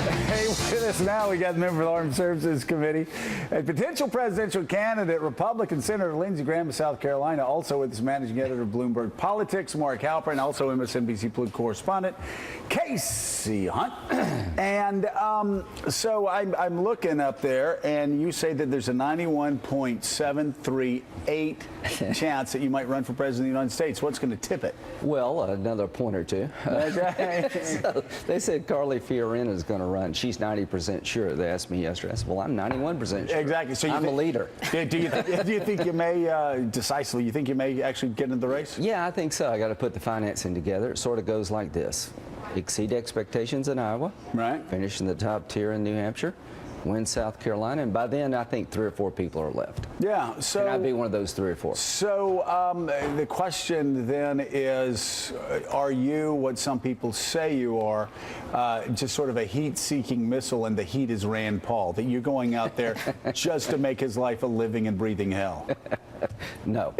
Hey, with us now, we got a member of the Armed Services Committee, a potential presidential candidate, Republican Senator Lindsey Graham of South Carolina, also with us, managing editor of Bloomberg Politics, Mark Halperin, also MSNBC political correspondent, Casey Hunt. And so I'm looking up there, and you say that there's a 91.738 chance that you might run for president of the United States. What's going to tip it? Well, another point or two. Okay. So they said Carly Fiorina is going to run. She's 90% sure. They asked me yesterday. I said, well, I'm 91% sure. Exactly. So I'm a leader. Do you think you may, decisively, you think you may actually get into the race? Yeah, I think so. I got to put the financing together. It sort of goes like this. Exceed expectations in Iowa. Right. Finish in the top tier in New Hampshire. Win South Carolina, and by then I think 3 or 4 people are left. Yeah, so can I be one of those 3 or 4? So the question then is, are you what some people say you are, just sort of a heat-seeking missile, and the heat is Rand Paul, that you're going out there just to make his life a living and breathing hell? No.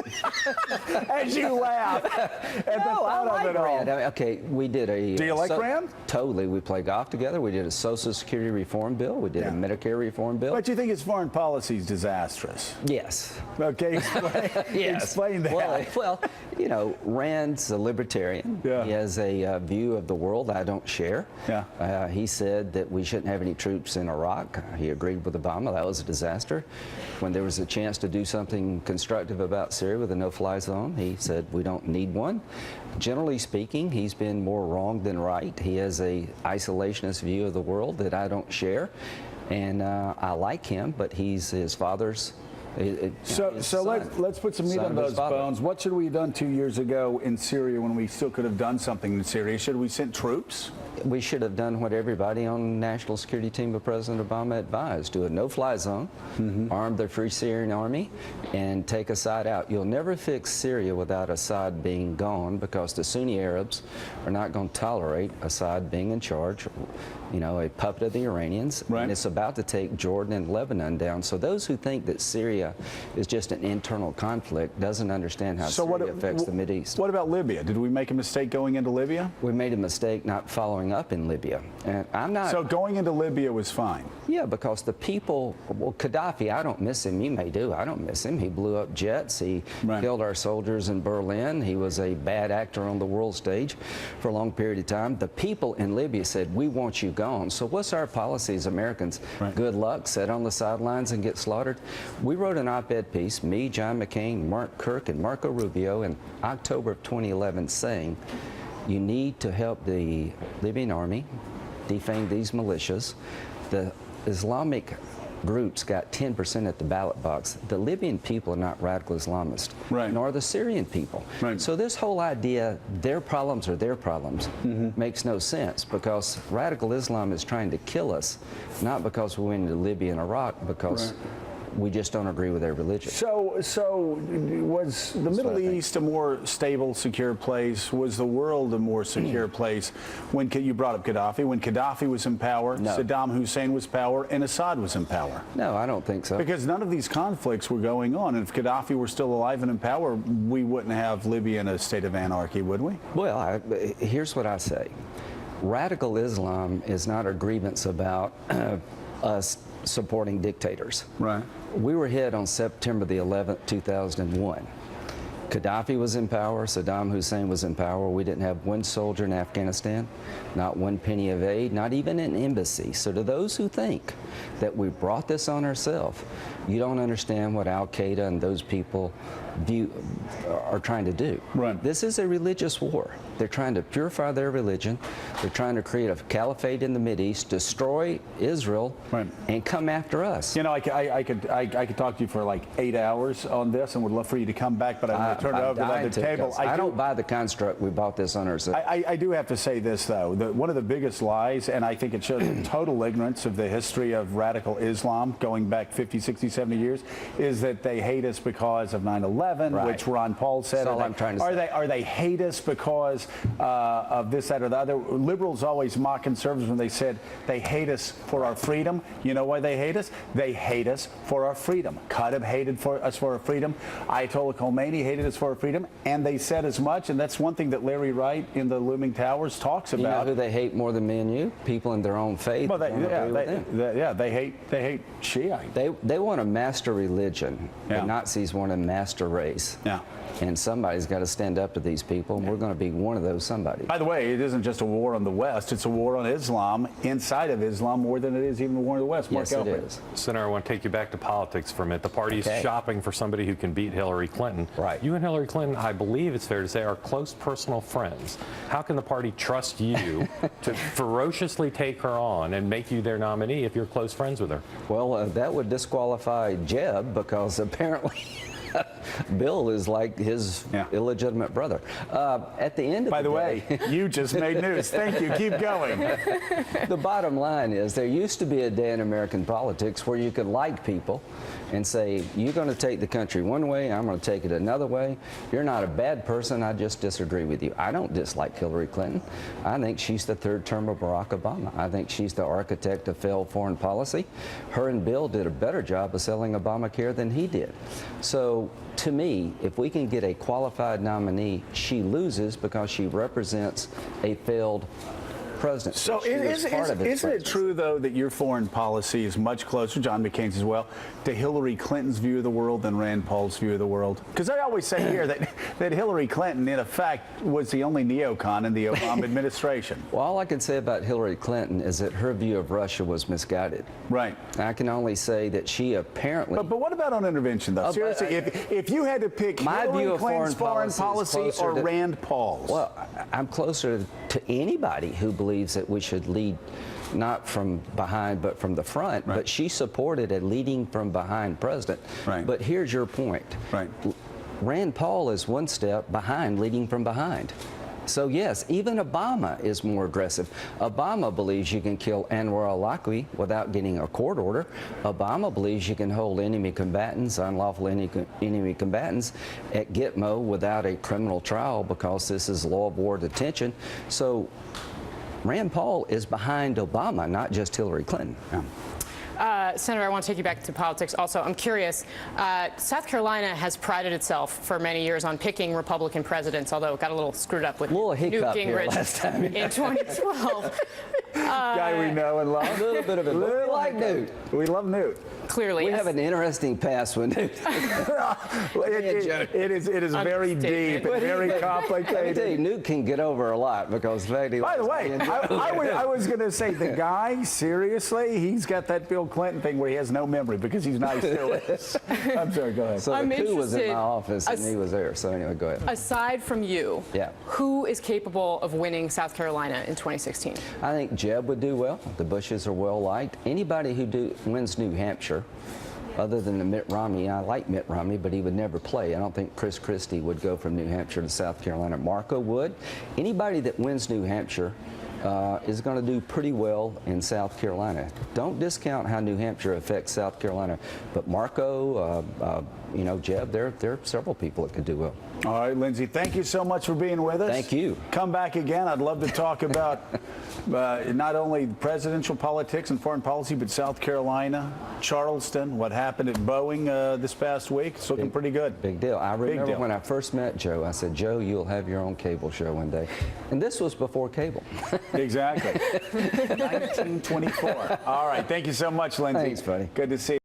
As you laugh at the thought of it all. Rand. I mean, okay, we did a... Do you like Rand? Totally. We play golf together. We did a Social Security reform bill. We did a Medicare reform bill. But you think his foreign policy is disastrous? Yes. Okay, explain that. Well, you know, Rand's a libertarian. Yeah. He has a view of the world I don't share. Yeah. He said that we shouldn't have any troops in Iraq. He agreed with Obama. That was a disaster. When there was a chance to do something constructive about Syria with a no-fly zone, he said we don't need one. Generally speaking, he's been more wrong than right. He has a isolationist view of the world that I don't share, and I like him, but he's his father's. So let's put some meat on those bones. What should we have done 2 years ago in Syria when we still could have done something in Syria? Should we send troops? We should have done what everybody on the national security team of President Obama advised. Do a no-fly zone, arm the Free Syrian Army, and take Assad out. You'll never fix Syria without Assad being gone, because the Sunni Arabs are not going to tolerate Assad being in charge, you know, a puppet of the Iranians. Right. And it's about to take Jordan and Lebanon down. So those who think that Syria is just an internal conflict doesn't understand how Syria affects the Mideast. What about Libya? Did we make a mistake going into Libya? We made a mistake not following up in Libya. And I'm not... So going into Libya was fine? Yeah, because the people... Well, Gaddafi, I don't miss him. You may do. I don't miss him. He blew up jets. He killed our soldiers in Berlin. He was a bad actor on the world stage for a long period of time. The people in Libya said, we want you gone. So what's our policy as Americans? Good luck, sit on the sidelines and get slaughtered? We wrote an op-ed piece, me, John McCain, Mark Kirk, and Marco Rubio, in October of 2011, saying you need to help the Libyan army defang these militias. The Islamic groups got 10% at the ballot box. The Libyan people are not radical Islamists, nor the Syrian people. So this whole idea, their problems are their problems, makes no sense, because radical Islam is trying to kill us, not because we went into Libya and Iraq, because we just don't agree with their religion. So was the Middle East a more stable, secure place? Was the world a more secure place when you brought up Gaddafi? When Gaddafi was in power, Saddam Hussein was in power, and Assad was in power? No, I don't think so. Because none of these conflicts were going on. And if Gaddafi were still alive and in power, we wouldn't have Libya in a state of anarchy, would we? Well, here's what I say. Radical Islam is not a grievance about us supporting dictators. We were hit on September the 11th, 2001. Gaddafi was in power, Saddam Hussein was in power. We didn't have one soldier in Afghanistan, not one penny of aid, not even an embassy. So to those who think that we brought this on ourselves, you don't understand what Al-Qaeda and those people are trying to do. This is a religious war. They're trying to purify their religion. They're trying to create a caliphate in the Mideast, destroy Israel, and come after us. You know, I could talk to you for like 8 hours on this, and would love for you to come back, but I'm going to turn it over to the table. I don't buy the construct we bought this on ourselves. I do have to say this, though. One of the biggest lies, and I think it shows total ignorance of the history of radical Islam going back 50, 60, 70 years, is that they hate us because of 9/11. 9/11, Right. which Ron Paul said. That's all I'm trying to say. Are they hate us because of this, that, or the other? Liberals always mock conservatives when they said they hate us for our freedom. You know why they hate us? They hate us for our freedom. Qutb hated us for our freedom. Ayatollah Khomeini hated us for our freedom, and they said as much. And that's one thing that Larry Wright in the Looming Towers talks about. You know who they hate more than me and you? People in their own faith. Well, they hate Shiite. They want a master religion. Yeah. The Nazis want a master race. Yeah. And somebody's got to stand up to these people, and we're going to be one of those somebody. By the way, it isn't just a war on the West. It's a war on Islam, inside of Islam, more than it is even a war on the West. Mark Yes, it Alfred. is. Senator, I want to take you back to politics for a minute. The party's Okay. shopping for somebody who can beat Hillary Clinton. Right. You and Hillary Clinton, I believe it's fair to say, are close personal friends. How can the party trust you to ferociously take her on and make you their nominee if you're close friends with her? Well, that would disqualify Jeb because apparently Bill is like his illegitimate brother. At the end of By the day, way, you just made news. Thank you. Keep going. the bottom line is there used to be a day in American politics where you could like people and say, you're going to take the country one way, I'm going to take it another way. You're not a bad person, I just disagree with you. I don't dislike Hillary Clinton. I think she's the third term of Barack Obama. I think she's the architect of failed foreign policy. Her and Bill did a better job of selling Obamacare than he did. So to me, if we can get a qualified nominee, she loses because she represents a failed president. So She was part of his isn't it presidency. true, though, that your foreign policy is much closer, John McCain's as well, to Hillary Clinton's view of the world than Rand Paul's view of the world? Because I always say here that Hillary Clinton, in effect, was the only neocon in the Obama administration. Well, all I can say about Hillary Clinton is that her view of Russia was misguided. Right. I can only say that she apparently... But what about on intervention, though? but Seriously, if you had to pick My Hillary view of Clinton's foreign policy is policy or closer to- Rand Paul's? Well, I'm closer to anybody who believes that we should lead not from behind but from the front. Right. But she supported a leading from behind president. Right. But here's your point. Right. Rand Paul is one step behind leading from behind. So yes, even Obama is more aggressive. Obama believes you can kill Anwar al-Awlaki without getting a court order. Obama believes you can hold enemy combatants, unlawful enemy combatants, at Gitmo without a criminal trial because this is law of war detention. So Rand Paul is behind Obama, not just Hillary Clinton. Senator, I want to take you back to politics. Also, I'm curious. South Carolina has prided itself for many years on picking Republican presidents, although it got a little screwed up with Little Newt hiccup here Gingrich last time. in 2012. Guy we know and love. A little bit of it. But we like Newt. We love Newt. Clearly, We yes. have an interesting past with Newt. It is very deep and very Let me tell complicated. you, Newt can get over a lot because, in fact, he By the likes way, being I was going to say the guy, seriously, he's got that Bill Clinton thing where he has no memory because he's nice to us. I'm sorry, go ahead. So I'm the coup was in interested- my office and he was there. So anyway, go ahead. Aside from you, Yeah. who is capable of winning South Carolina in 2016? I think Jeb would do well. The Bushes are well liked. Anybody who wins New Hampshire, other than the Mitt Romney, I like Mitt Romney, but he would never play. I don't think Chris Christie would go from New Hampshire to South Carolina. Marco would. Anybody that wins New Hampshire is going to do pretty well in South Carolina. Don't discount how New Hampshire affects South Carolina. But Marco, Jeb, there are several people that could do well. All right, Lindsey, thank you so much for being with us. Thank you. Come back again. I'd love to talk about not only presidential politics and foreign policy, but South Carolina, Charleston, what happened at Boeing this past week. It's looking pretty good. Big deal. I remember deal. when I first met Joe, I said, Joe, you'll have your own cable show one day. And this was before cable. Exactly. 1924. All right. Thank you so much, Lindsey. Thanks, buddy. Good to see you.